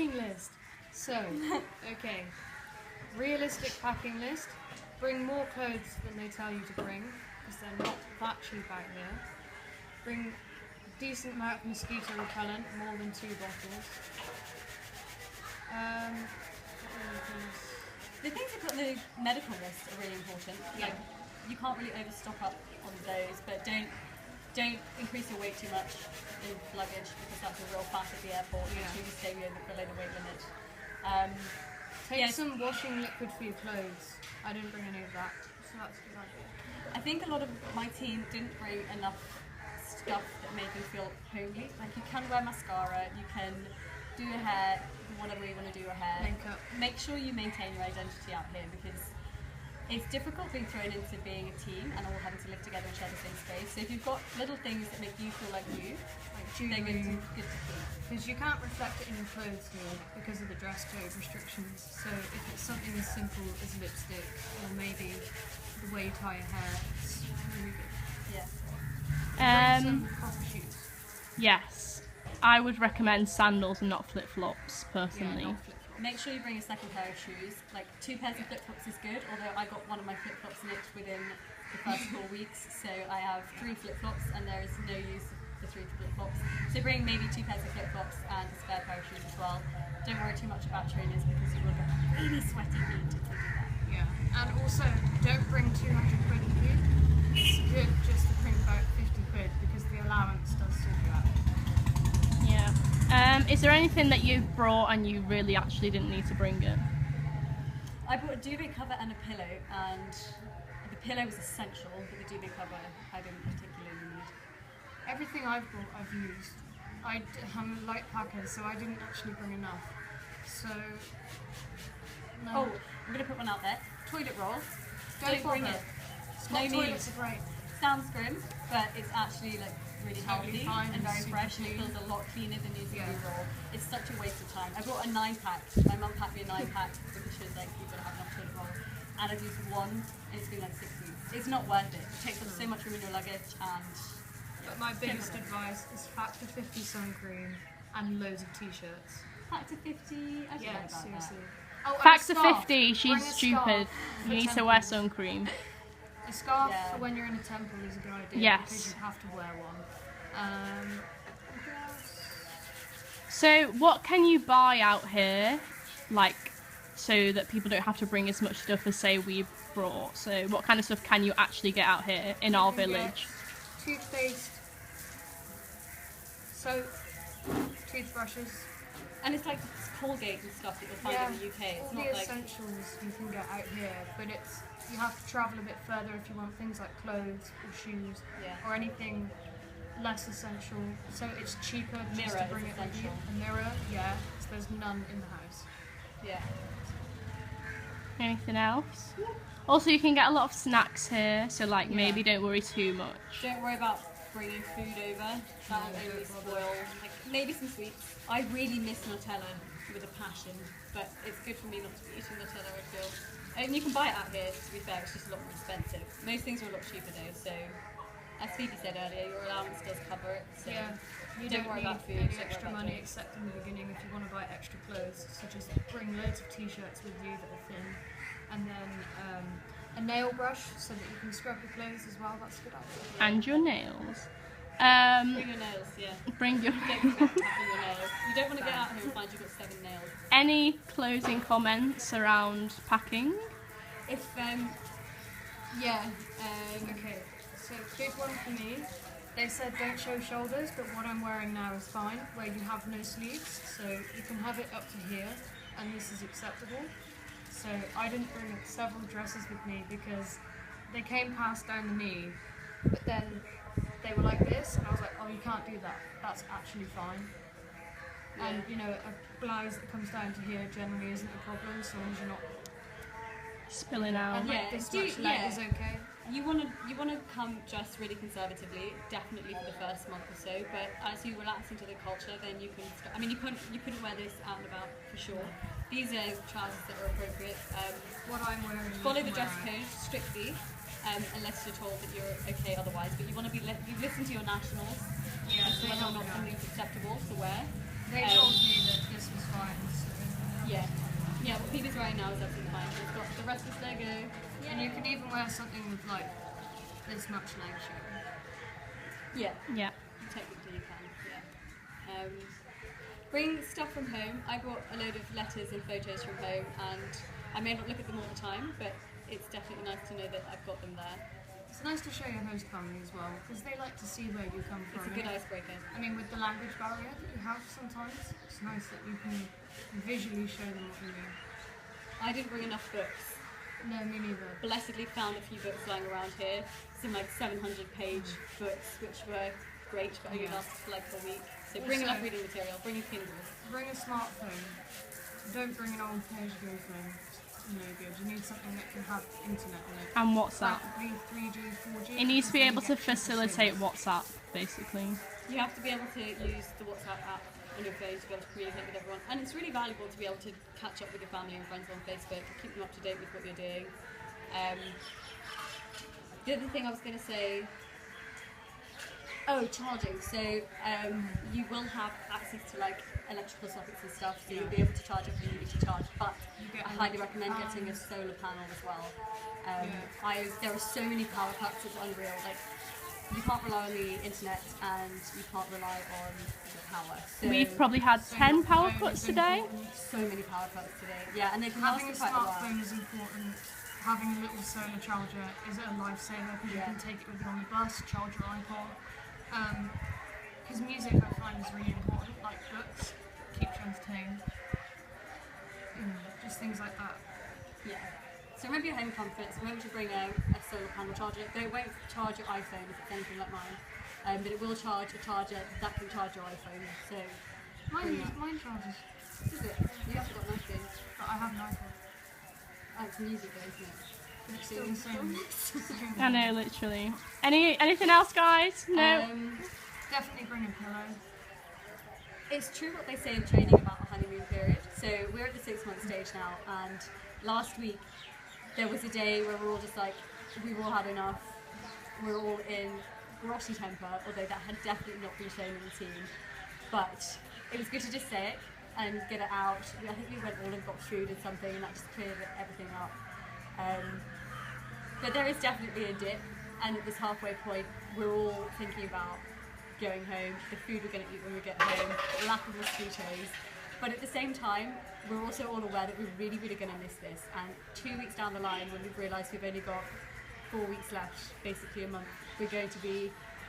packing list. So, okay. Realistic packing list. Bring more clothes than they tell you to bring, because they're not that cheap out here. Bring a decent amount of mosquito repellent, more than 2 bottles. The things that put on the medical list are really important. Yeah. Like, you can't really overstock up on those, but don't increase your weight too much in luggage, because that's a real fact at the airport. Make sure you stay below the weight limit. Take some washing liquid for your clothes. I didn't bring any of that, so that's a good idea. I think a lot of my team didn't bring enough stuff that made them feel homely. Like, you can wear mascara, you can do your hair, whatever you want to do your hair. Makeup. Make sure you maintain your identity out here, because it's difficult being thrown into being a team and all having to live together and share the same space. So if you've got little things that make you feel like you, they're good to keep. Because you can't reflect it in your clothes here because of the dress code restrictions. So if it's something as simple as lipstick, or maybe the way you tie your hair, it's really good. Yeah. Bring some proper shoes. Yes. I would recommend sandals and not flip-flops, personally. Yeah, not flip-flops. Make sure you bring a second pair of shoes. Like, 2 pairs of flip-flops is good, although I got one of my flip-flops nicked within the first 4 weeks, so I have 3 flip-flops and there is no use for 3 flip-flops. So bring maybe 2 pairs of flip-flops and a spare pair of shoes as well. Don't worry too much about trainers, because you will get really sweaty feet if you do that. Yeah, and also don't bring 200 quid with you. It's good just to bring about 50 quid, because the allowance does sort you out. Yeah. Is there anything that you've brought and you really actually didn't need to bring it? I brought a duvet cover and a pillow, and the pillow was essential, but the duvet cover I didn't particularly need. Everything I've brought, I've used. I'm a light packer, so I didn't actually bring enough. So, no. Oh, I'm going to put one out there. Toilet roll. Don't bring bother. it. Scott No toilets are great. Sounds grim, but it's actually like really Totally healthy fine and very super fresh, and it clean. feels a lot cleaner than using Yeah. a roll. It's such a waste of time. I brought a 9-pack. My mum packed me a 9-pack because she was like, you've got to have enough toilet roll. And I've used one, and it's been like 6 weeks. It's not worth it. It takes up so much room in your luggage, and But my biggest advice is Factor 50 sun cream and loads of t-shirts. Factor 50, I don't know Yeah, about seriously. that. Oh, and a Factor scarf. 50, Bring she's a stupid. scarf You for need to wear temples. sun cream. A scarf Yeah. for when you're in a temple is a good idea. Yes. Because you have to wear one. Anything else? So what can you buy out here, like, so that people don't have to bring as much stuff as, say, we brought? So what kind of stuff can you actually get out here in our You can get village? Toothpaste, soap, toothbrushes. And it's like Colgate and stuff that you'll find in the UK. It's all not the like essentials you can get out here, but you have to travel a bit further if you want things like clothes or shoes or anything less essential. So it's cheaper just Mirror to is bring it with you. essential. A mirror, yeah. So there's none in the house. yeah. Anything else? Also, you can get a lot of snacks here, so like maybe don't worry too much. Don't worry about bringing food over. That will only spoil. Like, maybe some sweets. I really miss Nutella with a passion, but it's good for me not to be eating Nutella, I feel. And you can buy it out here, to be fair, it's just a lot more expensive. Most things are a lot cheaper though, so as Phoebe said earlier, your allowance does cover it, so You don't don't worry need about food, any don't worry extra about money drinks. except in the beginning if you want to buy extra clothes. So just bring loads of t-shirts with you that are thin, and then a nail brush so that you can scrub your clothes as well. That's a good idea. And your nails. Bring your nails, yeah. Bring your Don't forget to tackle your nails. You don't want to get out here and find you've got 7 nails. Any closing comments around packing? If, Okay, so big one for me. They said don't show shoulders, but what I'm wearing now is fine, where you have no sleeves, so you can have it up to here, and this is acceptable. So I didn't bring several dresses with me because they came past down the knee, but then they were like this, and I was like, oh, you can't do that. That's actually fine. And you know, a blouse that comes down to here generally isn't a problem, as long as you're not. Spilling out. And like this much leg is okay. You want to come dressed really conservatively, definitely for the first month or so. But as you relax into the culture, then you can. I mean, you couldn't wear this out and about for sure. These are trousers that are appropriate. What I'm wearing. Follow the dress code strictly, unless you're told that you're okay otherwise. But you want to be. You listen to your nationals. Yeah, as to whether or not something's acceptable to wear. They told me that this was fine, now is absolutely fine. It's got the Restless logo. And you can even wear something with like this much leg showing. Yeah. Yeah. Technically you can, yeah. Bring stuff from home. I brought a load of letters and photos from home, and I may not look at them all the time, but it's definitely nice to know that I've got them there. It's nice to show your host family as well, because they like to see where you come from. It's a good icebreaker. I mean, with the language barrier that you have sometimes, it's nice that you can visually show them what you mean. I didn't bring enough books. No, me neither. Blessedly found a few books lying around here. Some like 700-page books, which were great, but only lasted for like a week. So bring enough reading material, bring a Kindle. Bring a smartphone. Don't bring an old PHP phone. It's no good. You need something that can have internet on it. And WhatsApp. Like 3G, 4G. It needs to be able to facilitate WhatsApp, basically. You have to be able to use the WhatsApp app on your phone to be able to communicate with everyone. And it's really valuable to be able to catch up with your family and friends on Facebook, keep them up to date with what you're doing. The other thing I was going to say, charging. So you will have access to like electrical sockets and stuff, so you'll be able to charge if you need to charge. But I highly recommend getting a solar panel as well. There are so many power cuts, it's unreal. Like you can't rely on the internet and you can't rely on the power. So We've probably had 10 power cuts today. so many power cuts today. Yeah, and they can last Having a for quite a while. smartphone is important. Having a little solar charger is a lifesaver because you can take it with you on the bus, charge your iPod. Because music I find is really important, like books, keeps you entertained. Just things like that. Yeah. So remember your home comforts, remember to bring a solar panel charger. Though it won't charge your iPhone if it's anything like mine, but it will charge a charger that can charge your iPhone. So Mine charges, is it? You have got nothing. but I have an iPod. Oh, it's music though, isn't it? But it's still the same. I know, literally. Anything else, guys? No. Definitely bring a pillow. It's true what they say in training about the honeymoon period. So we're at the 6-month stage now, and last week there was a day where we're all just like, we've all had enough. We're all in grotty temper, although that had definitely not been shown in the team. But it was good to just say it and get it out. I think we went all and got food and something, and that just cleared everything up. But there is definitely a dip, and at this halfway point, we're all thinking about going home, the food we're going to eat when we get home, lack of mosquitoes. But at the same time, we're also all aware that we're really, really going to miss this. And 2 weeks down the line, when we've realised we've only got 4 weeks left, basically a month, we're going to be